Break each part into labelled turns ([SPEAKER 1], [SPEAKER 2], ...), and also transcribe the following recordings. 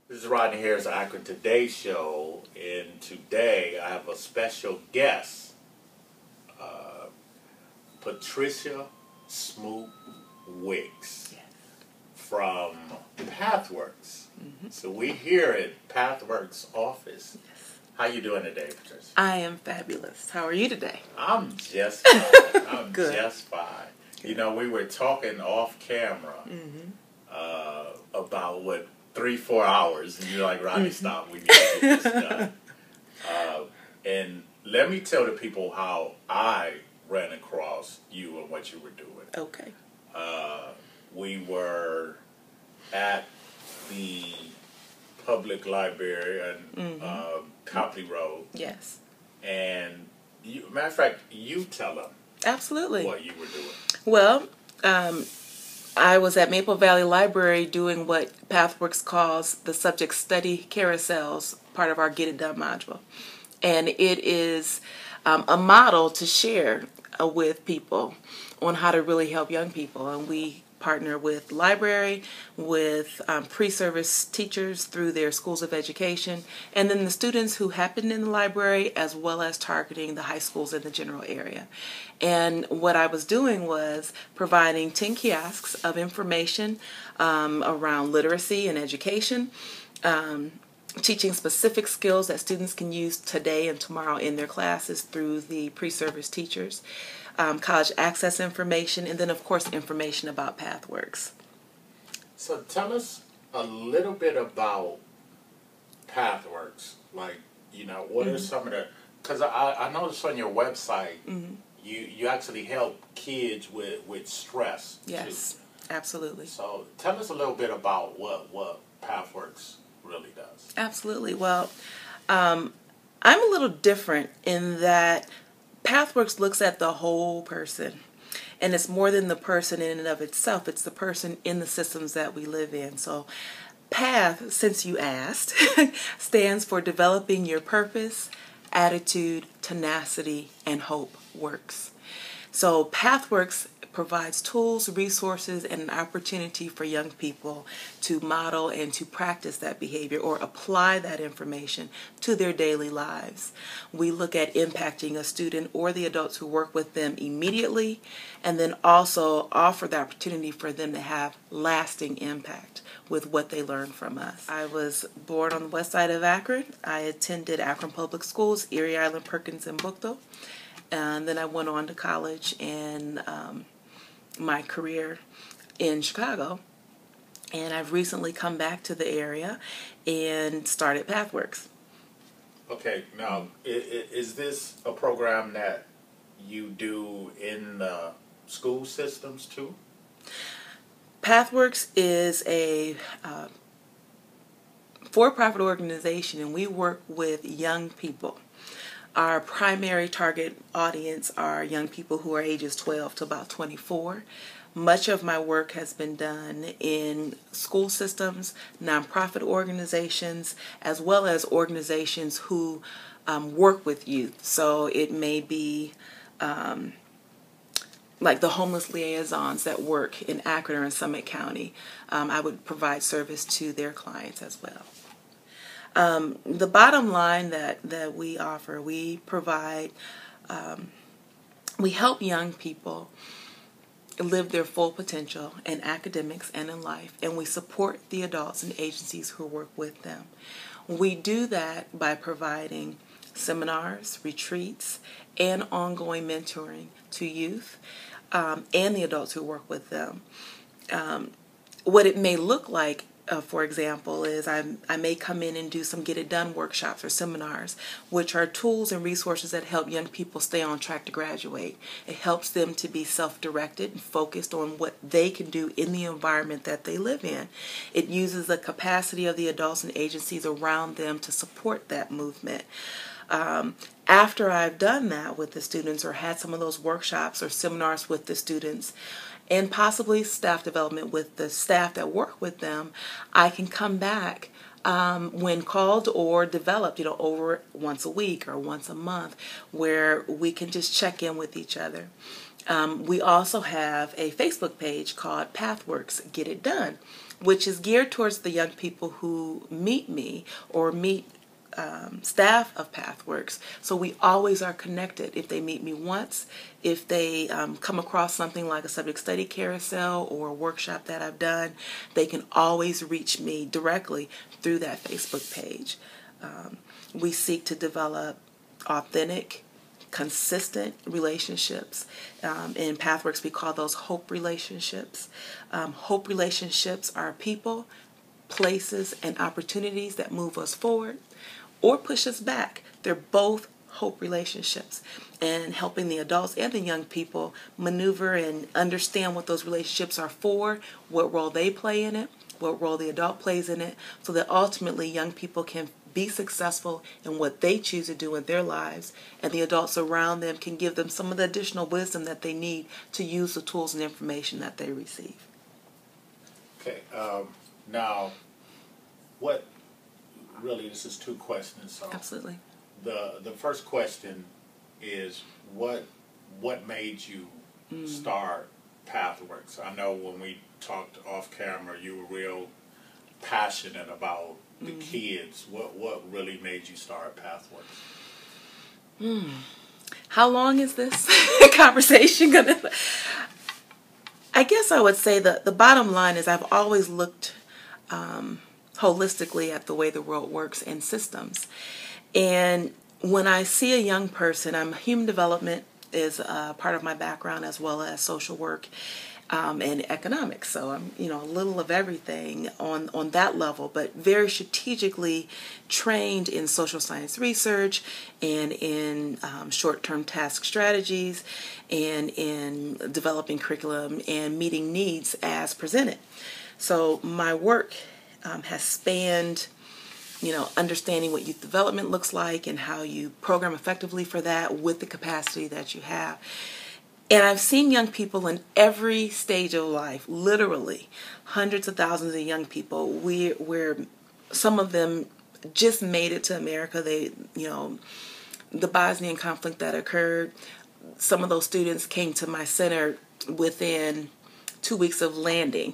[SPEAKER 1] This is Rodney Harris, Akron Today Show, and today I have a special guest, Patricia Smoot Wicks from PATHWorks. So we're here at PATHWorks office. How you doing today, Patricia?
[SPEAKER 2] I am fabulous. How are you today?
[SPEAKER 1] I'm just fine. I'm
[SPEAKER 2] Good.
[SPEAKER 1] just fine. Good. You know, we were talking off camera about 3-4 hours, and you're like, Rodney, stop. We need to get this done. And let me tell the people how I ran across you and what you were doing.
[SPEAKER 2] Okay.
[SPEAKER 1] We were at the public library on Copley Road.
[SPEAKER 2] Yes.
[SPEAKER 1] And, matter of fact, you tell them
[SPEAKER 2] Absolutely.
[SPEAKER 1] what you were doing.
[SPEAKER 2] Well, I was at Maple Valley Library doing what PATHWorks calls the subject study carousels, part of our Get It Done module. And it is a model to share with people on how to really help young people. And we partner with library, with pre-service teachers through their schools of education, and then the students who happen in the library, as well as targeting the high schools in the general area. And what I was doing was providing 10 kiosks of information around literacy and education, teaching specific skills that students can use today and tomorrow in their classes through the pre-service teachers, college access information, and then, of course, information about PATHWorks.
[SPEAKER 1] So tell us a little bit about PATHWorks. Like, what are some of the... Because I noticed on your website, you actually help kids with stress.
[SPEAKER 2] Yes,
[SPEAKER 1] too.
[SPEAKER 2] Absolutely.
[SPEAKER 1] So tell us a little bit about what PATHWorks really does.
[SPEAKER 2] Absolutely. Well, I'm a little different in that PATHWorks looks at the whole person, and it's more than the person in and of itself. It's the person in the systems that we live in. So PATH, since you asked, stands for Developing Your Purpose, Attitude, Tenacity, and Hope Works. So PATHWorks provides tools, resources, and an opportunity for young people to model and to practice that behavior or apply that information to their daily lives. We look at impacting a student or the adults who work with them immediately, and then also offer the opportunity for them to have lasting impact with what they learn from us. I was born on the west side of Akron. I attended Akron Public Schools, Erie Island, Perkins, and Bookville. And then I went on to college and my career in Chicago, and I've recently come back to the area and started PATHWorks.
[SPEAKER 1] Okay, now is this a program that you do in the school systems too?
[SPEAKER 2] PATHWorks is a for-profit organization, and we work with young people. Our primary target audience are young people who are ages 12 to about 24. Much of my work has been done in school systems, nonprofit organizations, as well as organizations who work with youth. So it may be like the homeless liaisons that work in Akron or in Summit County. I would provide service to their clients as well. The bottom line that we offer, we provide, we help young people live their full potential in academics and in life, and we support the adults and agencies who work with them. We do that by providing seminars, retreats, and ongoing mentoring to youth and the adults who work with them. What it may look like, for example, is I may come in and do some Get It Done workshops or seminars, which are tools and resources that help young people stay on track to graduate. It helps them to be self-directed and focused on what they can do in the environment that they live in. It uses the capacity of the adults and agencies around them to support that movement. After I've done that with the students or had some of those workshops or seminars with the students, and possibly staff development with the staff that work with them, I can come back when called or developed, over once a week or once a month, where we can just check in with each other. We also have a Facebook page called PATHWorks Get It Done, which is geared towards the young people who meet me or meet staff of PATHWorks. So we always are connected. If they meet me once, if they come across something like a subject study carousel or a workshop that I've done, they can always reach me directly through that Facebook page. We seek to develop authentic, consistent relationships. In PATHWorks, we call those hope relationships. Hope relationships are people, places, and opportunities that move us forward or push us back. They're both hope relationships, and helping the adults and the young people maneuver and understand what those relationships are for, what role they play in it, what role the adult plays in it, so that ultimately young people can be successful in what they choose to do in their lives, and the adults around them can give them some of the additional wisdom that they need to use the tools and information that they receive.
[SPEAKER 1] Okay, now, what, really, this is two questions. So
[SPEAKER 2] Absolutely.
[SPEAKER 1] The first question is, what made you start PATHWorks? I know when we talked off camera, you were real passionate about the kids. What really made you start PATHWorks?
[SPEAKER 2] How long is this conversation gonna? I guess I would say that the bottom line is I've always looked holistically at the way the world works and systems. And when I see a young person, human development is part of my background, as well as social work and economics. So I'm, a little of everything on that level, but very strategically trained in social science research and in short-term task strategies and in developing curriculum and meeting needs as presented. So my work has spanned, understanding what youth development looks like and how you program effectively for that with the capacity that you have. And I've seen young people in every stage of life, literally hundreds of thousands of young people, where some of them just made it to America. They, the Bosnian conflict that occurred, some of those students came to my center within 2 weeks of landing.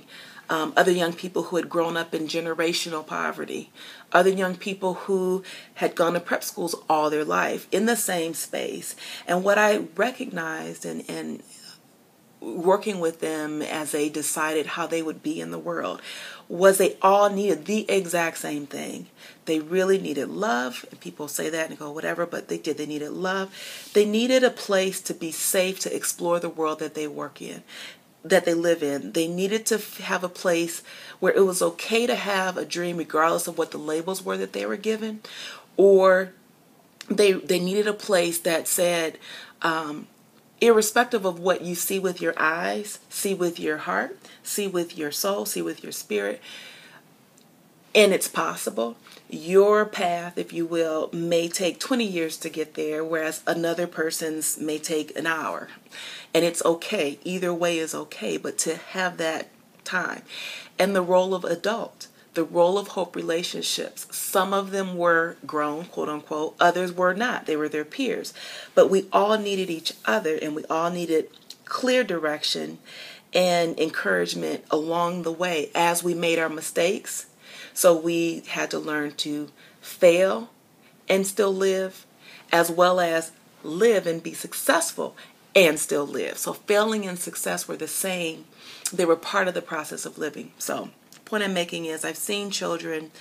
[SPEAKER 2] Other young people who had grown up in generational poverty, other young people who had gone to prep schools all their life in the same space. And what I recognized in working with them as they decided how they would be in the world was they all needed the exact same thing. They really needed love, and people say that and go whatever, but they did. They needed love. They needed a place to be safe to explore the world that they work in, that they live in. They needed to have a place where it was okay to have a dream regardless of what the labels were that they were given, or they needed a place that said, irrespective of what you see with your eyes, see with your heart, see with your soul, see with your spirit, and it's possible. Your path, if you will, may take 20 years to get there, whereas another person's may take an hour. And it's okay. Either way is okay, but to have that time. And the role of adult, the role of hope relationships. Some of them were grown, quote unquote. Others were not. They were their peers. But we all needed each other, and we all needed clear direction and encouragement along the way as we made our mistakes. So we had to learn to fail and still live, as well as live and be successful and still live. So failing and success were the same. They were part of the process of living. So the point I'm making is I've seen children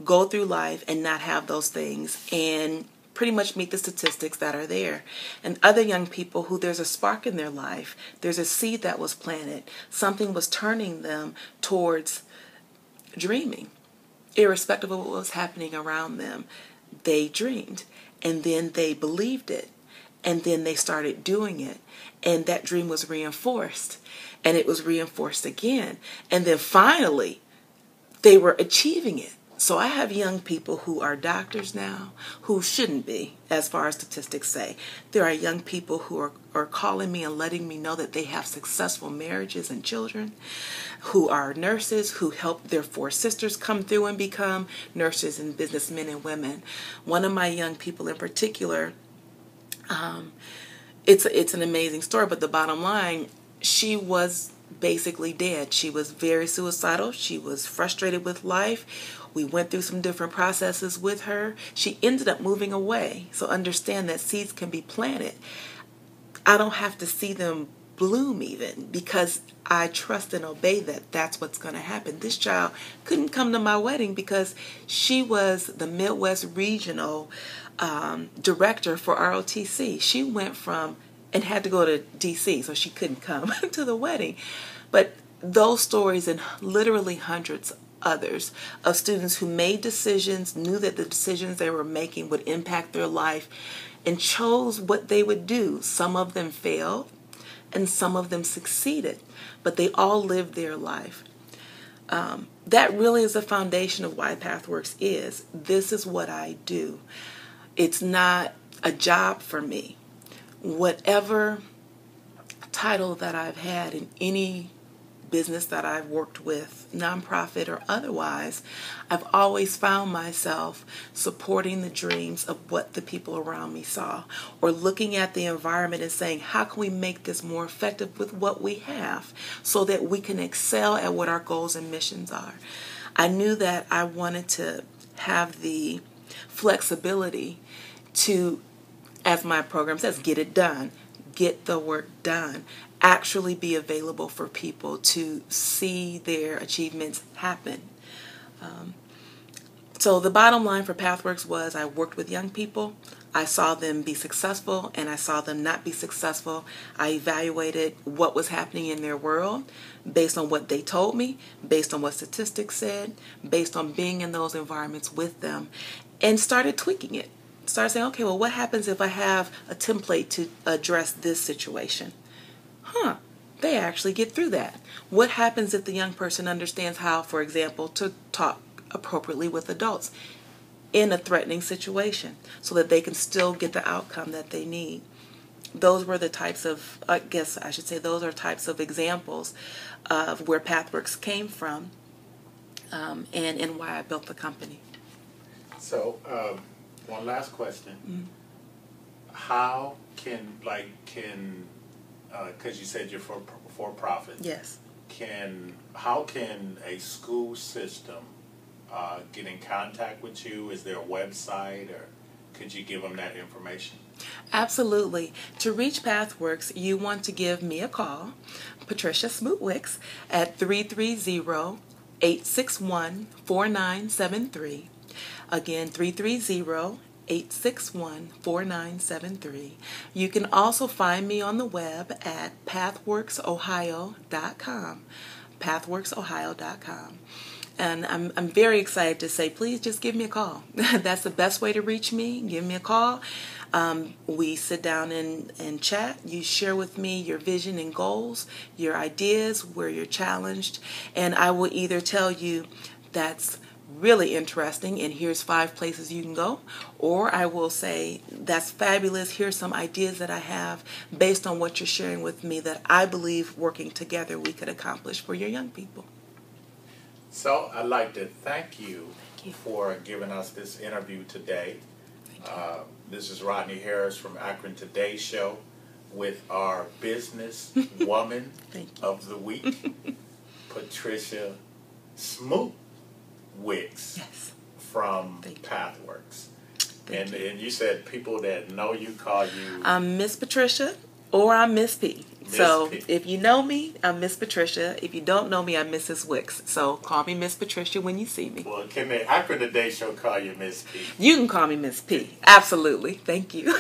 [SPEAKER 2] go through life and not have those things and pretty much meet the statistics that are there. And other young people who there's a spark in their life, there's a seed that was planted, something was turning them towards dreaming. Irrespective of what was happening around them, they dreamed, and then they believed it, and then they started doing it, and that dream was reinforced, and it was reinforced again, and then finally they were achieving it. So I have young people who are doctors now who shouldn't be, as far as statistics say. There are young people who are calling me and letting me know that they have successful marriages and children, who are nurses, who helped their 4 sisters come through and become nurses and businessmen and women. One of my young people in particular, it's an amazing story, but the bottom line, she was basically dead. She was very suicidal. She was frustrated with life. We went through some different processes with her. She ended up moving away. So understand that seeds can be planted. I don't have to see them bloom even, because I trust and obey that that's what's going to happen. This child couldn't come to my wedding because she was the Midwest Regional Director for ROTC. She went from and had to go to DC, so she couldn't come to the wedding. But those stories and literally hundreds others of students who made decisions, knew that the decisions they were making would impact their life, and chose what they would do. Some of them failed and some of them succeeded, but they all lived their life. That really is the foundation of why PATHWorks is. This is what I do. It's not a job for me. Whatever title that I've had in any business that I've worked with, nonprofit or otherwise, I've always found myself supporting the dreams of what the people around me saw, or looking at the environment and saying, how can we make this more effective with what we have so that we can excel at what our goals and missions are. I knew that I wanted to have the flexibility to, as my program says, get it done, get the work done, actually be available for people to see their achievements happen. So the bottom line for PATHWorks was I worked with young people. I saw them be successful and I saw them not be successful. I evaluated what was happening in their world based on what they told me, based on what statistics said, based on being in those environments with them, and started tweaking it. Started saying, okay, well, what happens if I have a template to address this situation? They actually get through that. What happens if the young person understands how, for example, to talk appropriately with adults in a threatening situation so that they can still get the outcome that they need? Those were the types of, I guess I should say, those are types of examples of where PATHWorks came from, and why I built the company.
[SPEAKER 1] So, one last question. Mm-hmm. How can, because you said you're for profit.
[SPEAKER 2] Yes.
[SPEAKER 1] How can a school system get in contact with you? Is there a website, or could you give them that information?
[SPEAKER 2] Absolutely. To reach PATHWorks, you want to give me a call, Patricia Smootwicks, at 330-861-4973. Again, 330-861-4973. You can also find me on the web at pathworksohio.com. pathworksohio.com. And I'm very excited to say, please just give me a call. That's the best way to reach me. Give me a call. We sit down and chat. You share with me your vision and goals, your ideas, where you're challenged. And I will either tell you that's really interesting and here's 5 places you can go, or I will say that's fabulous, here's some ideas that I have based on what you're sharing with me that I believe working together we could accomplish for your young people.
[SPEAKER 1] So I'd like to thank you for giving us this interview today. This is Rodney Harris from Akron Today Show with our business woman of the week, Patricia Smootwicks.
[SPEAKER 2] Yes.
[SPEAKER 1] From PATHWorks. And you said people that know you call you...
[SPEAKER 2] I'm Miss Patricia or I'm Miss P. So if you know me, I'm Miss Patricia. If you don't know me, I'm Mrs. Wicks. So call me Miss Patricia when you see me.
[SPEAKER 1] Well, can the Akron Today Show call you Miss P?
[SPEAKER 2] You can call me Miss P. Absolutely. Thank you.